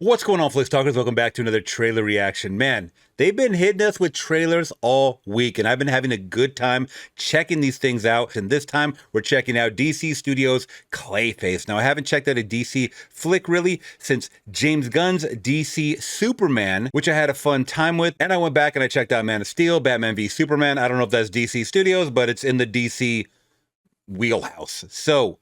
What's going on, Flix Talkers? Welcome back to another trailer reaction. Man, they've been hitting us with trailers all week, and I've been having a good time checking these things out. And this time, we're checking out DC Studios' Clayface. Now, I haven't checked out a DC flick really since James Gunn's DC Superman, which I had a fun time with. And I went back and I checked out Man of Steel, Batman v Superman. I don't know if that's DC Studios, but it's in the DC wheelhouse. So,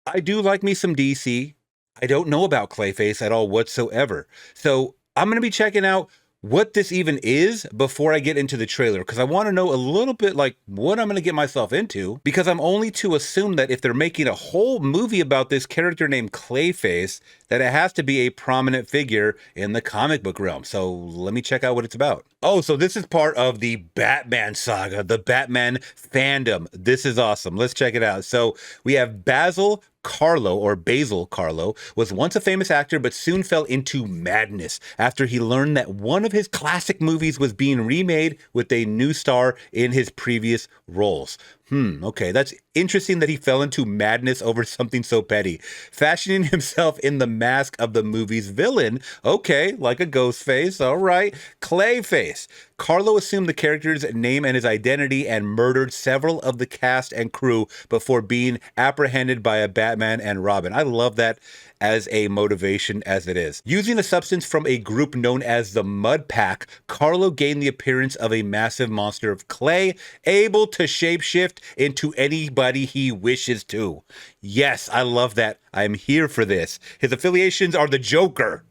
I do like me some DC. I don't know about Clayface at all whatsoever. So I'm going to be checking out what this even is before I get into the trailer, because I want to know a little bit like what I'm going to get myself into, because I'm only to assume that if they're making a whole movie about this character named Clayface, that it has to be a prominent figure in the comic book realm. So let me check out what it's about. Oh, so this is part of the Batman saga, the Batman fandom. This is awesome. Let's check it out. So we have Basil Karlo was once a famous actor, but soon fell into madness after he learned that one of his classic movies was being remade with a new star in his previous roles. Okay, that's interesting that he fell into madness over something so petty. Fashioning himself in the mask of the movie's villain, okay, like a ghost face, all right, Clayface. Karlo assumed the character's name and his identity and murdered several of the cast and crew before being apprehended by a Batman and Robin. I love that as a motivation as it is. Using a substance from a group known as the Mud Pack, Karlo gained the appearance of a massive monster of clay, able to shapeshift into anybody he wishes to. Yes, I love that. I'm here for this. His affiliations are the Joker.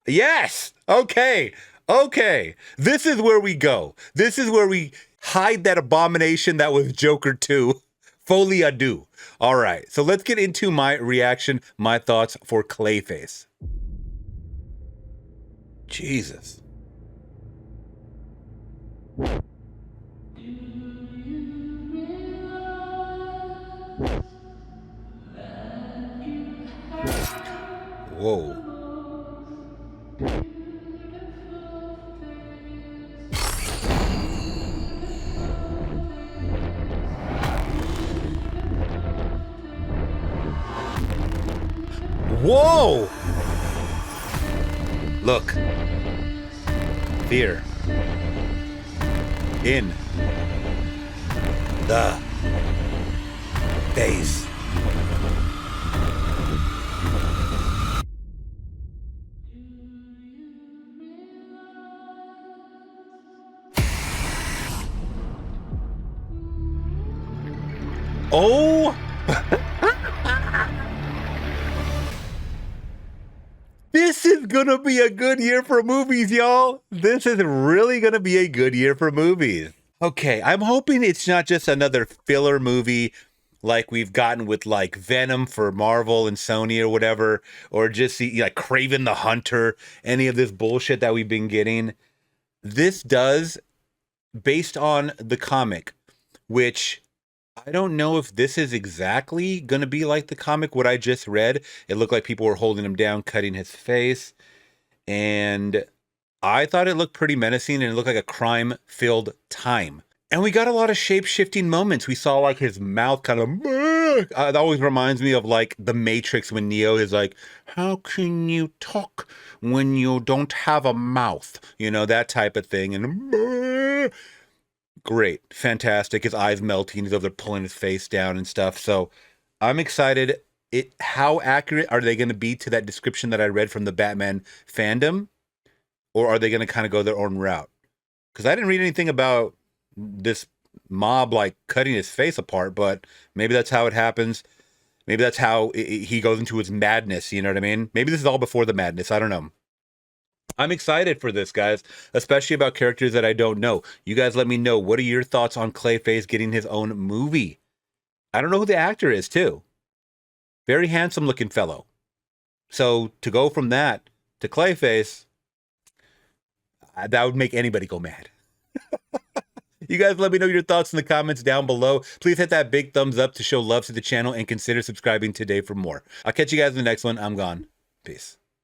Yes! Okay. This is where we go. This is where we hide that abomination that was Joker 2. Folie à deux. All right, so let's get into my reaction, my thoughts for Clayface. Jesus. Whoa. Whoa! Look. Fear. In the face. Oh! This is gonna be a good year for movies, y'all. This is really gonna be a good year for movies. Okay, I'm hoping it's not just another filler movie like we've gotten with like Venom for Marvel and Sony or whatever, or just like Kraven the Hunter, any of this bullshit that we've been getting. This does, based on the comic, which I don't know if this is exactly going to be like the comic, what I just read. It looked like people were holding him down, cutting his face. And I thought it looked pretty menacing, and it looked like a crime-filled time. And we got a lot of shape-shifting moments. We saw like his mouth kind of... It always reminds me of like The Matrix when Neo is like, how can you talk when you don't have a mouth? You know, that type of thing. And... Great, fantastic. His eyes melting. He's over there pulling his face down and stuff. So I'm excited. How accurate are they going to be to that description that I read from the Batman fandom? Or are they going to kind of go their own route? Because I didn't read anything about this mob like cutting his face apart, but maybe that's how it happens. Maybe that's how he goes into his madness. You know what I mean? Maybe this is all before the madness. I don't know. I'm excited for this, guys, especially about characters that I don't know. You guys let me know. What are your thoughts on Clayface getting his own movie? I don't know who the actor is, too. Very handsome looking fellow. So to go from that to Clayface, that would make anybody go mad. You guys let me know your thoughts in the comments down below. Please hit that big thumbs up to show love to the channel and consider subscribing today for more. I'll catch you guys in the next one. I'm gone. Peace.